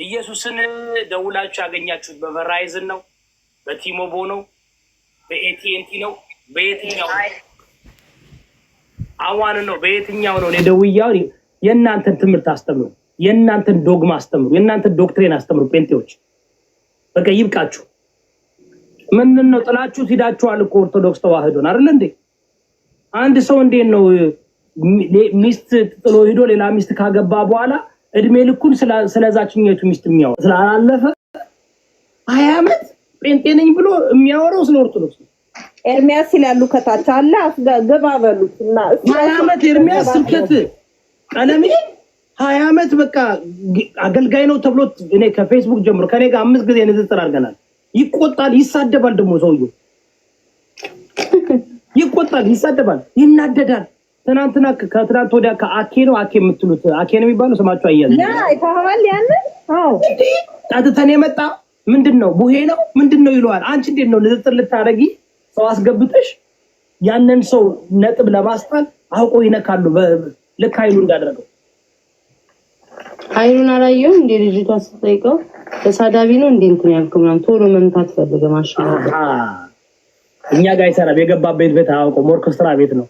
ኢየሱስን ደውላችሁ ያገኛችሁት በቨራይዝን ነው፣ በቲሞቦ ነው፣ በኤቲኤንቲ ነው፣ በየትኛው አዋን ነው? በየትኛው ነው? ለደውያው የእናንተን ትምህርት አስተምሩ፣ የእናንተን ዶግማ አስተምሩ፣ የእናንተን ዶክትሪን አስተምሩ። ጴንጤዎች በቃ ይብቃችሁ። ምንድን ነው ጥላችሁ ሄዳችኋል እኮ ኦርቶዶክስ ተዋህዶን አይደል እንዴ? አንድ ሰው እንዴት ነው ሚስት ጥሎ ሄዶ ሌላ ሚስት ካገባ በኋላ እድሜ ልኩን ስለዛችኛቱ ሚስት የሚያወራ ስላላለፈ 20 ዓመት ጴንጤ ነኝ ብሎ የሚያወራው ስለ ኦርቶዶክስ ነው። ኤርሚያስ ይላሉ ከታች አለ አስገባ በሉትና 20 ዓመት ኤርሚያስ ስብከት ቀለሜ 20 ዓመት በቃ አገልጋይ ነው ተብሎ እኔ ከፌስቡክ ጀምሮ ከኔ ጋር 5 ጊዜ ንግግር አድርገናል። ይቆጣል፣ ይሳደባል። ደግሞ ሰውዬው ይቆጣል፣ ይሳደባል፣ ይናደዳል። ትናንትና ከትናንት ወዲያ ከአኬ ነው አኬ የምትሉት አኬ ነው የሚባለው ስማቸው አያለ ያ ይታወቃል። ያን አዎ ታተተኔ መጣ ምንድነው ቡሄ ነው ምንድነው ይለዋል። አንቺ እንዴት ነው ንግግር ልታረጊ ሰው አስገብተሽ ያንን ሰው ነጥብ ለማስጣል አውቆ ይነካሉ። ልክ ኃይሉ እንዳደረገው ኃይሉን አላየው እንዴ ልጅቷ ስትጠይቀው ተሳዳቢ ነው እንዴ እንትን ያልከው ምናምን ቶሎ መምታት ፈልገ ማሽን እኛ ጋር ይሰራል። የገባበት ቤት አውቆ ኦርኬስትራ ቤት ነው።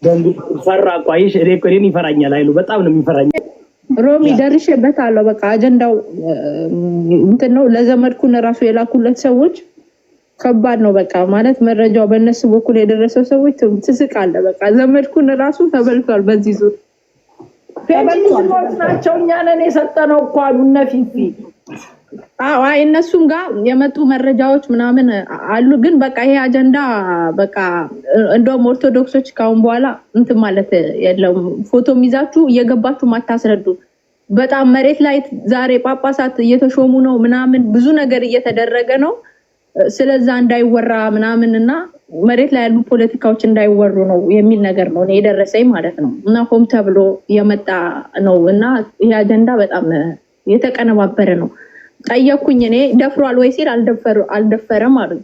ደንግ ፈራ ቋይሽ እኔን ይፈራኛል። ኃይሉ በጣም ነው የሚፈራኝ። ሮሚ ደርሼበታለሁ። በቃ አጀንዳው እንትን ነው። ለዘመድኩን ራሱ የላኩለት ሰዎች ከባድ ነው። በቃ ማለት መረጃው በእነሱ በኩል የደረሰው ሰዎች ትስቃለ። በቃ ዘመድኩን ራሱ ተበልቷል። በዚህ ዙር ተበልቷል ናቸው። እኛ ነን የሰጠነው እኮ አሉ እነ ፊፊ። አዎ እነሱም ጋር የመጡ መረጃዎች ምናምን አሉ። ግን በቃ ይሄ አጀንዳ በቃ እንደውም ኦርቶዶክሶች ካሁን በኋላ እንትን ማለት የለም። ፎቶም ይዛችሁ እየገባችሁ ማታስረዱ። በጣም መሬት ላይ ዛሬ ጳጳሳት እየተሾሙ ነው ምናምን ብዙ ነገር እየተደረገ ነው። ስለዛ እንዳይወራ ምናምንና መሬት ላይ ያሉ ፖለቲካዎች እንዳይወሩ ነው የሚል ነገር ነው የደረሰኝ ማለት ነው። እና ሆም ተብሎ የመጣ ነው እና ይሄ አጀንዳ በጣም የተቀነባበረ ነው። ጠየኩኝ እኔ ደፍሯል ወይ ሲል አልደፈረም አሉኝ።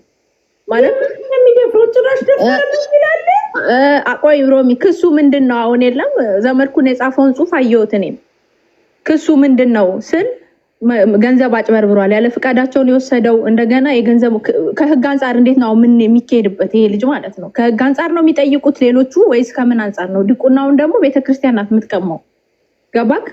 ማለት የሚደፍረው ጭራሽ ደፍሯል ይላል። አቆይ ሮሚ ክሱ ምንድነው? አሁን የለም ዘመድኩን የጻፈውን ጽሁፍ አየሁት። እኔም ክሱ ምንድነው ስል ገንዘብ አጭበርብሯል፣ ያለ ፍቃዳቸውን የወሰደው እንደገና የገንዘብ ከህግ አንፃር እንዴት ነው ምን የሚካሄድበት? ይሄ ልጅ ማለት ነው ከህግ አንፃር ነው የሚጠይቁት ሌሎቹ ወይስ ከምን አንፃር ነው? ድቁናውን ደግሞ ቤተክርስቲያን ናት የምትቀመው። ገባክ?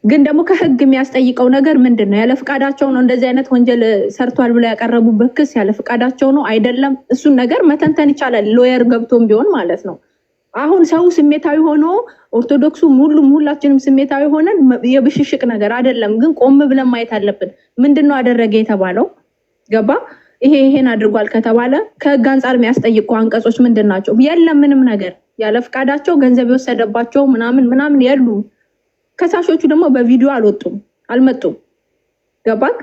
ግን ደግሞ ከህግ የሚያስጠይቀው ነገር ምንድነው? ያለ ፍቃዳቸው ነው እንደዚህ አይነት ወንጀል ሰርቷል ብለው ያቀረቡበት ክስ ያለ ፍቃዳቸው ነው አይደለም? እሱን ነገር መተንተን ይቻላል፣ ሎየር ገብቶም ቢሆን ማለት ነው። አሁን ሰው ስሜታዊ ሆኖ ኦርቶዶክሱ ሁላችንም ስሜታዊ ሆነን የብሽሽቅ ነገር አይደለም። ግን ቆም ብለን ማየት አለብን። ምንድነው አደረገ የተባለው? ገባ? ይሄን አድርጓል ከተባለ ከህግ አንፃር የሚያስጠይቁ አንቀጾች ምንድናቸው? የለም ምንም ነገር። ያለ ፍቃዳቸው ገንዘብ የወሰደባቸው ምናምን የሉም። ከሳሾቹ ደግሞ በቪዲዮ አልመጡም። ገባክ?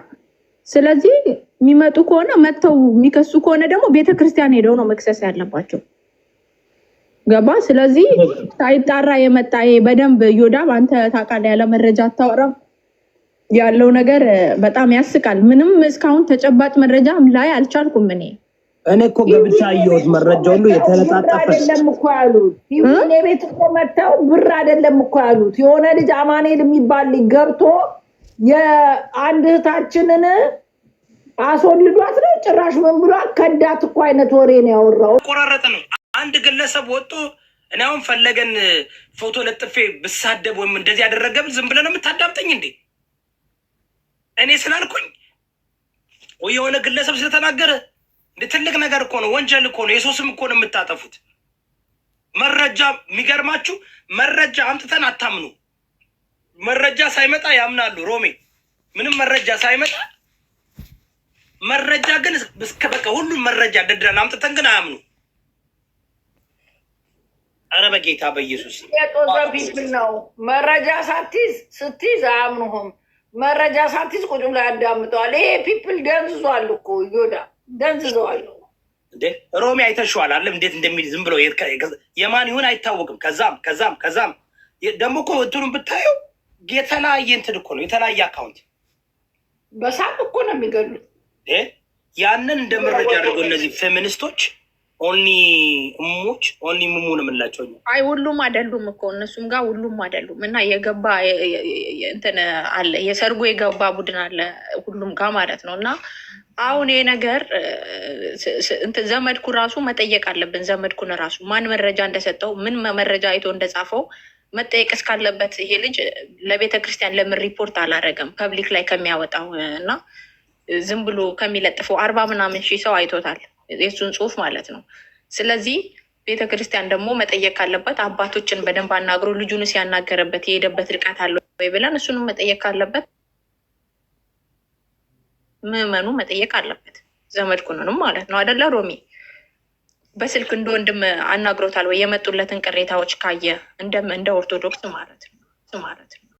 ስለዚህ የሚመጡ ከሆነ መተው የሚከሱ ከሆነ ደግሞ ቤተክርስቲያን ሄደው ነው መክሰስ ያለባቸው። ገባ? ስለዚህ ሳይጣራ የመጣ በደንብ ዮዳብ አንተ ታውቃለህ፣ ያለ መረጃ አታወራም። ያለው ነገር በጣም ያስቃል። ምንም እስካሁን ተጨባጭ መረጃ ላይ አልቻልኩም። እኔ እኮ ገብቻ አየሁት መረጃ ሁሉ የተለጣጠፈ አይደለም እኮ ያሉት። ይሁን ቤት እኮ መጣው ብር አይደለም እኮ ያሉት። የሆነ ልጅ አማኑኤል የሚባል ልጅ ገብቶ የአንድ እህታችንን አስወልዷት ነው ጭራሽ ምን ብሎ ከዳት እኮ አይነት ወሬ ነው ያወራው። ቆራረጠ ነው አንድ ግለሰብ ወጥቶ እኔ አሁን ፈለገን ፎቶ ለጥፌ ብሳደብ ወይም እንደዚህ ያደረገብ ዝም ብለህ ነው የምታዳምጠኝ እንዴ? እኔ ስላልኩኝ ወይ የሆነ ግለሰብ ስለተናገረ ትልቅ ነገር እኮ ነው፣ ወንጀል እኮ ነው፣ የሶስም እኮ ነው የምታጠፉት። መረጃ የሚገርማችሁ መረጃ አምጥተን አታምኑ። መረጃ ሳይመጣ ያምናሉ። ሮሜ ምንም መረጃ ሳይመጣ መረጃ ግን እስከ በቃ ሁሉም መረጃ ደድረን አምጥተን ግን አያምኑ። አረ በጌታ በኢየሱስ የጦዘፊት ነው። መረጃ ስትይዝ አያምኑህም። መረጃ ሳትይዝ ቁጭ ብላ ያዳምጠዋል። ይሄ ፒፕል ደንዝዟል እኮ ይጎዳ ደንዝዘዋል እንዴ። ሮሚ አይተሽዋል አለም እንዴት እንደሚል ዝም ብሎ የማን ይሁን አይታወቅም። ከዛም ደግሞ እኮ እንትኑን ብታየው የተለያየ እንትን እኮ ነው፣ የተለያየ አካውንት በሳቅ እኮ ነው የሚገሉት። ያንን እንደ መረጃ አድርገው እነዚህ ፌሚኒስቶች ኦንሊ እሞች ኦንሊ ሙሙ ነው የምንላቸው። አይ ሁሉም አይደሉም እኮ እነሱም ጋር ሁሉም አይደሉም። እና የገባ እንትን አለ የሰርጎ የገባ ቡድን አለ ሁሉም ጋር ማለት ነው። እና አሁን ይሄ ነገር እንትን ዘመድኩ ራሱ መጠየቅ አለብን። ዘመድኩን ራሱ ማን መረጃ እንደሰጠው ምን መረጃ አይቶ እንደጻፈው መጠየቅ እስካለበት ይሄ ልጅ ለቤተ ክርስቲያን ለምን ሪፖርት አላረገም? ፐብሊክ ላይ ከሚያወጣው እና ዝም ብሎ ከሚለጥፈው 40 ምናምን ሺህ ሰው አይቶታል የሱን ጽሁፍ ማለት ነው። ስለዚህ ቤተ ክርስቲያን ደግሞ መጠየቅ ካለበት አባቶችን በደንብ አናግሮ ልጁን ሲያናገረበት የሄደበት ርቀት አለ ወይ ብለን እሱንም መጠየቅ ካለበት ምዕመኑ መጠየቅ አለበት። ዘመድኩንንም ማለት ነው አደለ ሮሚ? በስልክ እንደ ወንድም አናግሮታል ወይ? የመጡለትን ቅሬታዎች ካየ እንደ ኦርቶዶክስ ማለት ነው።